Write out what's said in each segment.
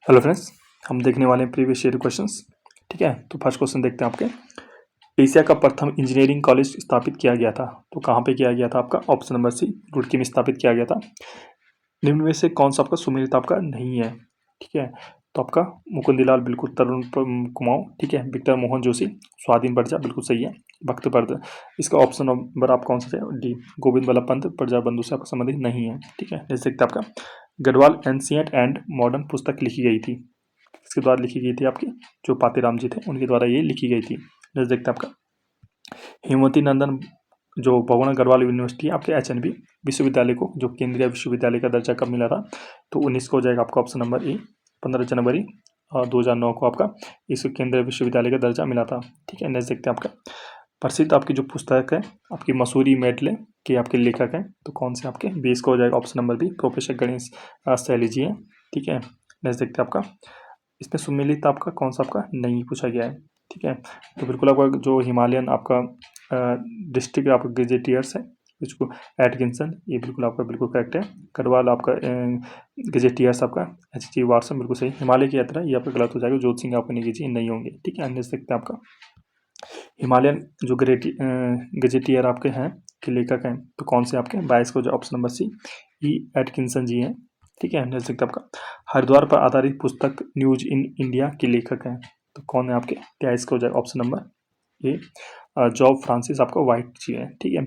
Hello friends, हम देखने वाले हैं प्रीवियस ईयर क्वेश्चंस। ठीक है, तो फर्स्ट क्वेश्चन देखते हैं आपके। एशिया का प्रथम इंजीनियरिंग कॉलेज स्थापित किया गया था, तो कहाँ पे किया गया था? आपका ऑप्शन नंबर सी, रुड़की में स्थापित किया गया था। निम्न में से कौन सा आपका सुमेलित आपका नहीं है? ठीक है, तो आपका मुकुंदलाल बिल्कुल, तरुण कुमाऊं, ठीक है, विक्टर मोहन जोशी, स्वाधीन बर्जा बिल्कुल सही है, भक्त पर्द। इसका ऑप्शन नंबर आप कौन सा है? डी, गोविंद वल्लभ पंत प्रजा बंधु से आपका संबंधित नहीं है। ठीक है, जैसे देखते हैं आपका गढ़वाल एंशिएंट एंड मॉडर्न पुस्तक लिखी गई थी, किसके द्वारा लिखी गई थी? आपकी जो पातेराम जी थे उनके द्वारा ये लिखी गई थी। जैसे देखते हैं आपका हेमवती नंदन जो भगवान गढ़वाल यूनिवर्सिटी आपके एचएनबी विश्वविद्यालय को जो केंद्रीय विश्वविद्यालय का दर्जा कब मिला था? तो 19 को हो जाएगा आपका ऑप्शन नंबर ए, 15 जनवरी 2009 को आपका इस केंद्रीय विश्वविद्यालय का दर्जा मिला था। ठीक है, नेक्स्ट देखते हैं आपका प्रसिद्ध आपकी जो पुस्तक है आपकी मसूरी मेडले के आपके लेखक हैं, तो कौन से आपके? 20 को हो जाएगा option number B, professor Ganesh Shaili ji है। ठीक है, नेक्स्ट देखते हैं आपका इसमें सुमेलित आपका कौन सा आपका नहीं पूछा गया है। ठीक है, तो बिल्कुल आपका जो हिमालयन आपका डिस्ट्रिक्ट आपका गेजेटियर्स है इसको एटकिंसन, ये बिल्कुल आपका बिल्कुल करेक्ट है। गढ़वाल आपका गेजेटियर्स आपका एच जी वाटसन बिल्कुल सही। हिमालय की यात्रा ये आपका गलत हो जाएगा, जोत सिंह आपका नहीं नहीं होंगे। ठीक है, अन्य सकते हैं आपका हिमालयन जो गेजेटियर आपके हैं के लेखक हैं, तो कौन से आपके? 22 को जो ऑप्शन नंबर सी, ई एटकिंसन जी हैं। ठीक है, नेक्स्ट देखते हैं आपका हरिद्वार पर आधारित पुस्तक न्यूज इन इंडिया के लेखक हैं, तो कौन है आपके? 23 को हो जाएगा ऑप्शन नंबर ए, जॉब फ्रांसिस आपका वाइट जी है। ठीक है,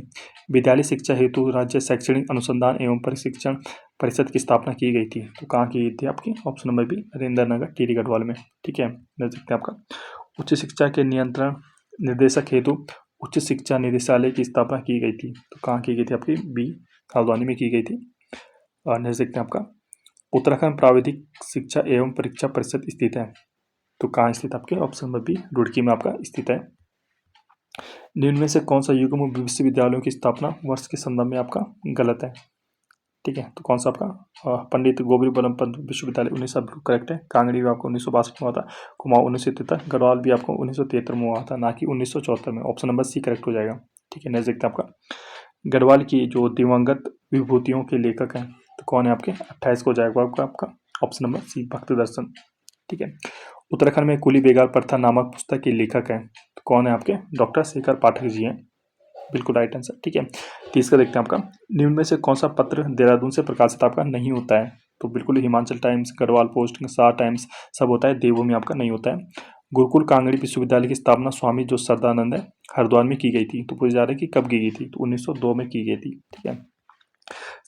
विद्यालय शिक्षा हेतु राज्य शैक्षणिक अनुसंधान एवं प्रशिक्षण परिषद की स्थापना की गई थी, तो कहाँ की गई थी? आपकी option number B, Narendra Nagar Tehri Garhwal में। ठीक है, देख सकते हैं आपका उच्च शिक्षा के नियंत्रण निर्देशक हेतु उच्च शिक्षा निदेशालय की स्थापना की गई थी, तो कहाँ की गई थी? आपकी बी, हल्द्वानी में की गई थी। और नेक्स्ट देखते हैं आपका उत्तराखंड प्राविधिक शिक्षा एवं परीक्षा परिषद स्थित है, तो कहाँ स्थित? आपके ऑप्शन नंबर बी, रुड़की में आपका स्थित है। निम्न में से कौन सा युग्म विश्वविद्यालयों की स्थापना वर्ष के संदर्भ में आपका गलत है? ठीक है, तो कौन सा आपका पंडित गोविंद बल्लभ पंत विश्वविद्यालय 19 बिल्कुल करेक्ट है। कांगड़ी भी आपको 1962 में हुआ था, कुमाऊं 1973, गढ़वाल भी आपको 1973 में हुआ था, ना कि 1974 में। ऑप्शन नंबर सी करेक्ट हो जाएगा। ठीक है, नेक्स्ट देखते हैं आपका गढ़वाल की जो दिवंगत विभूतियों के लेखक हैं, तो कौन है आपके? 28 को हो जाएगा आपका ऑप्शन नंबर सी, भक्त दर्शन। ठीक है, उत्तराखंड में कुली बेगार प्रथा नामक पुस्तक के लेखक हैं, तो कौन है आपके? डॉक्टर शेखर पाठक जी हैं, बिल्कुल राइट आंसर। ठीक है, तीसरा देखते हैं आपका निम्न में से कौन सा पत्र देहरादून से प्रकाशित आपका नहीं होता है? तो बिल्कुल हिमाचल टाइम्स, गढ़वाल पोस्ट, सार टाइम्स सब होता है, देवभूमि आपका नहीं होता है। गुरुकुल कांगड़ी विश्वविद्यालय की स्थापना स्वामी जो सरदानंद है हरिद्वार में की गई थी, तो पूछा जा रहा है कि कब की गई थी? तो 1902 में की गई थी। ठीक है,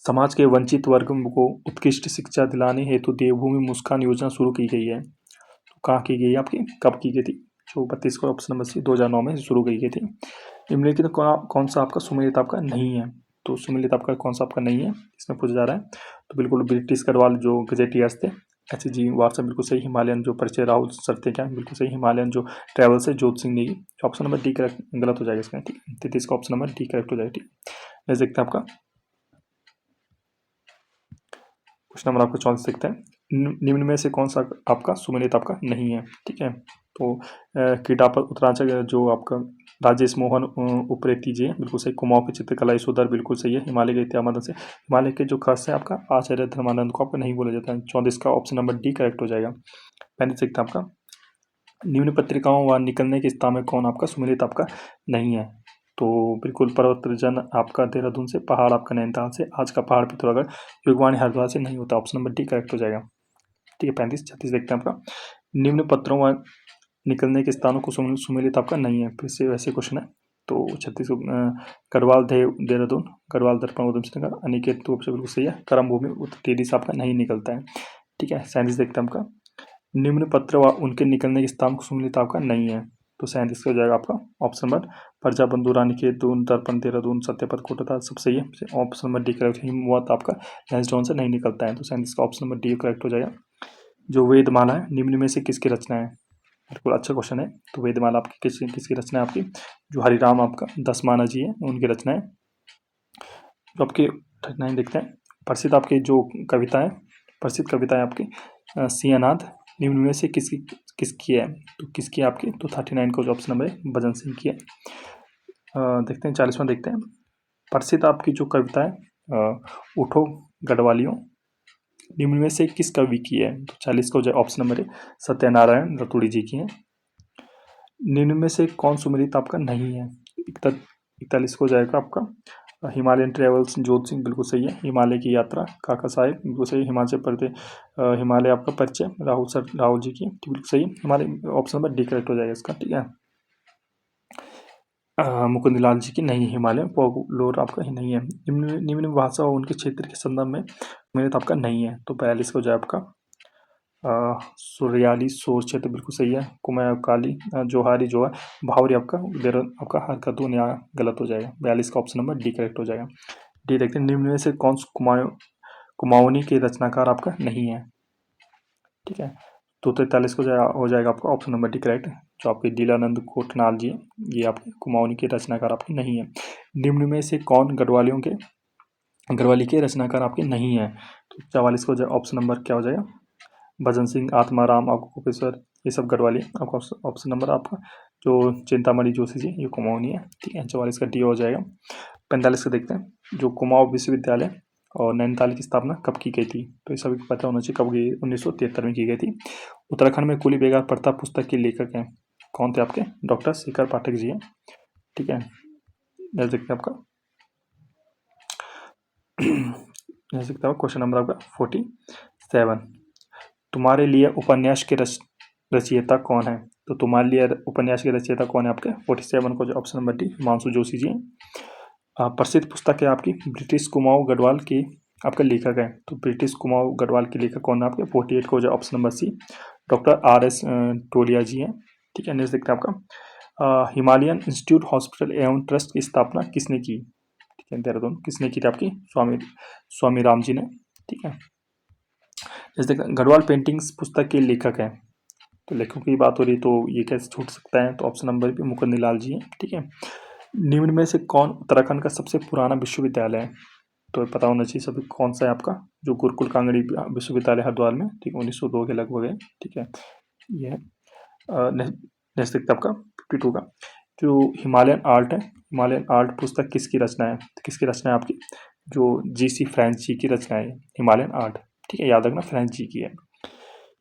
समाज के वंचित वर्ग को उत्कृष्ट शिक्षा दिलाने हेतु देवभूमि मुस्कान योजना शुरू की गई है, तो कहाँ की गई? आपकी कब की गई थी? जो 32 को ऑप्शन नंबर सी, 2009 में शुरू की गई थी। निम्नलिखित कौन सा आपका सुमेलित आपका नहीं है? तो सुमेलित आपका कौन सा आपका नहीं है इसमें पूछा जा रहा है? तो बिल्कुल ब्रिटिश गढ़वाल जो गजेटियर्स थे एच जी वाटसन बिल्कुल सही। हिमालयन जो परिचय राहुल सर थे क्या? बिल्कुल सही। हिमालयन जो ट्रेवल्स है जोत Singh Negi, option number D correct गलत हो जाएगा इसमें। ठीक है, 33 का ऑप्शन नंबर डी करेक्ट हो जाएगा। ठीक, नेक्स्ट देखते हैं आपका क्वेश्चन नंबर आपका 34 देखते हैं निम्न में से कौन सा आपका सुमेलित आपका नहीं है? ठीक है, तो कीटापर उत्तरांचल जो आपका राजेश मोहन उप्रेती जी है, बिल्कुल सही। कुमाऊं की चित्रकला सुधर बिल्कुल सही है। हिमालय के इतिहास से हिमालय के जो खस है आपका आचार्य धर्मानंद को आपको नहीं बोला जाता है। 34 का ऑप्शन नंबर डी करेक्ट हो जाएगा। 35 देखते हैं आपका निम्न पत्रिकाओं व निकलने के स्थान में कौन आपका सुमेलित आपका नहीं है? तो बिल्कुल पर्वतजन आपका देहरादून से, पहाड़ आपका नैनीताल से, आज का पहाड़ पिथौरागढ़, युगवाणी हरिद्वार से नहीं होता। ऑप्शन नंबर डी करेक्ट हो जाएगा। ठीक है, 35 36 देखते हैं आपका निम्न पत्रों व निकलने के स्थानों को सुमेलित आपका नहीं है, फिर से वैसे क्वेश्चन है। तो 36 गढ़वाल देहरादून, गढ़वाल दर्पण उधम सिंह नगर, अनिकेत तो बिल्कुल सही है। करम भूमि टिहरी से आपका नहीं निकलता है। ठीक है, 37 देखते हैं आपका निम्न पत्र व उनके निकलने के स्थान को सुमेलित आपका नहीं है, तो 37 का हो जाएगा आपका ऑप्शन नंबर प्रजाबंधु रानीखेत दून दर्पण देहरादून सत्यपथ कोटता सब सही है। Option number D correct. Himvat आपका लैंसडाउन से नहीं निकलता है, तो 37 का ऑप्शन नंबर डी करेक्ट हो जाएगा। जो वेदमाला है निम्न में से किसकी रचना है? बिल्कुल अच्छा क्वेश्चन है। तो वेदमाला आपकी किसकी रचना है? आपकी जो हरिराम आपका दसमाना जी है उनकी रचना है। जो आपके 39 देखते हैं प्रसिद्ध आपके जो कविता है, प्रसिद्ध कविता है आपकी सियानाथ निम्न में से किसकी किसकी है? तो किसकी है आपकी? तो 39 का जो ऑप्शन नंबर है भजन सिंह की है। देखते हैं 40वां देखते हैं प्रसिद्ध आपकी जो कविता है उठो गढ़वालियों, निम्न में से किस कवि की है? तो 40 का हो जाए option number A Satyanarayan Raturi ji की है। निम्न में से कौन सुमेलित आपका नहीं है? 41 को हो जाएगा आपका हिमालयन ट्रेवल्स जोत सिंह, बिल्कुल सही है। हिमालय की यात्रा काका साहेब, बिल्कुल सही। हिमाचल प्रदेश हिमालय आपका परिचय राहुल जी की, बिल्कुल सही। Himalaya option number D correct हो जाएगा इसका, ठीक है। मुकुंदलाल जी की नहीं, हिमालय पोगलोर आपका ही नहीं है। निम्न भाषा और उनके क्षेत्र के संदर्भ में मेरे आपका नहीं है, तो 42 हो जाए आपका सुरयाली सोर क्षेत्र, बिल्कुल सही है। कुमायूं काली जोहारी जो है भावरी आपका आपका हरकतून यहाँ गलत हो जाएगा। 42 का ऑप्शन नंबर डी करेक्ट हो जाएगा। डी देखते हैं, निम्न में से कौन कुमाऊनी के रचनाकार आपका नहीं है, ठीक है। तो 43 को हो जाएगा आपका ऑप्शन नंबर डी करेक्ट। जो आपके लीलानंद कोटनाल जी हैं, ये आपके कुमाऊनी के रचनाकार आपके नहीं है। निम्न में से कौन गढ़वाली के रचनाकार आपके नहीं है? तो 44 को ऑप्शन नंबर क्या हो जाएगा? भजन सिंह, आत्माराम, आपको कोपेश्वर, ये सब गढ़वाली। आपका ऑप्शन नंबर आपका जो चिंतामणि जोशी जी, ये कुमाऊनी है, ठीक है। 44 का डी हो जाएगा। 45 का देखते हैं, जो कुमाऊं विश्वविद्यालय और नैनीताल की स्थापना कब की गई थी? तो ये सभी को पता होना चाहिए कब गई, 1973 में की गई थी। उत्तराखंड में कुली बेगार प्रथा पुस्तक के लेखक हैं, कौन थे आपके? डॉक्टर शेखर पाठक जी हैं, ठीक है। देख सकते हैं आपका देख सकते हैं क्वेश्चन नंबर आपका 47, तुम्हारे लिए उपन्यास के रचयिता कौन है? तो तुम्हारे लिए उपन्यास के रचयिता कौन है आपके? 47 को जो option number D Himanshu Joshi ji हैं। प्रसिद्ध पुस्तक है आपकी ब्रिटिश कुमाऊं गढ़वाल के आपका लेखक है, तो ब्रिटिश कुमाऊं गढ़वाल के लेखक कौन है आपके? 48 को जो option number C doctor RS Tolia ji हैं, ठीक है। नेक्स्ट देखते हैं आपका हिमालयन इंस्टीट्यूट हॉस्पिटल एवं ट्रस्ट की स्थापना किसने की? ठीक है, देहरादून किसने की थी आपकी? स्वामी राम जी ने, ठीक है। जैसे गढ़वाल पेंटिंग्स पुस्तक के लेखक हैं, तो लेखकों की बात हो रही तो ये कैसे छूट सकता है? तो ऑप्शन नंबर भी मुकुंदलाल जी हैं, ठीक है। निम्न में से कौन उत्तराखंड का सबसे पुराना विश्वविद्यालय है? तो पता होना चाहिए सभी कौन सा है आपका, जो गुरुकुल कांगड़ी विश्वविद्यालय हरिद्वार में, ठीक है, 1902 के लगभग है, ठीक है। ये नेक्स्ट देखते आपका 52 का, जो हिमालयन आर्ट है, हिमालयन आर्ट पुस्तक किसकी रचना है? किसकी रचना है आपकी? जो GC फ्रेंच जी की रचना है हिमालयन आर्ट, ठीक है, याद रखना फ्रेंच जी की है।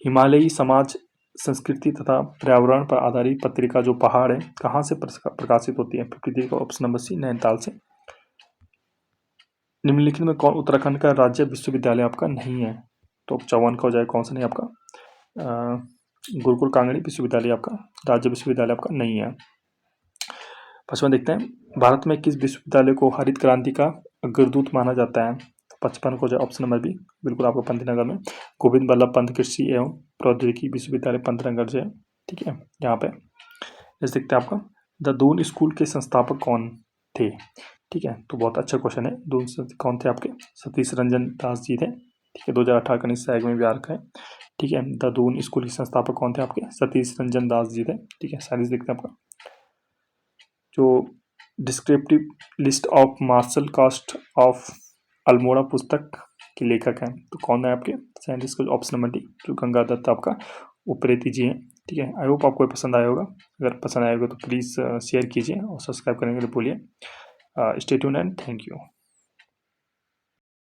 हिमालयी समाज संस्कृति तथा पर्यावरण पर आधारित पत्रिका जो पहाड़ है कहाँ से प्रकाशित होती है? 53 का ऑप्शन नंबर सी नैनीताल से। निम्नलिखित में कौन उत्तराखंड का राज्य विश्वविद्यालय आपका नहीं है? तो 54 का हो जाए कौन सा नहीं आपका? गुरुकुल कांगड़ी विश्वविद्यालय आपका राज्य विश्वविद्यालय आपका नहीं है। 55 देखते हैं, भारत में किस विश्वविद्यालय को हरित क्रांति का अग्रदूत माना जाता है? 55 को जाए ऑप्शन नंबर बी, बिल्कुल आपको पंतनगर में गोविंद बल्लभ पंत कृषि एवं प्रौद्योगिकी विश्वविद्यालय पंतनगर से है, ठीक है। यहाँ पे जैसे देखते हैं आपका द दून स्कूल के संस्थापक कौन थे? ठीक है, तो बहुत अच्छा क्वेश्चन है। दून कौन थे आपके? सतीश रंजन दास जी थे, ठीक है। 2018 का निश्चय में भी आ रखा है, ठीक है। द दून स्कूल के संस्थापक कौन थे आपके? सतीश रंजन दास जी थे, ठीक है। साइंस देखते हैं आपका जो descriptive list of martial caste of Almora पुस्तक के लेखक हैं, तो कौन है आपके? साइंटिस्ट को ऑप्शन नंबर डी जो गंगा दत्त आपका उप्रेती जी हैं, ठीक है। आई होप आपको पसंद आया होगा, अगर पसंद आया होगा तो प्लीज़ शेयर कीजिए और सब्सक्राइब करने के लिए बोलिए। Stay tuned and thank you.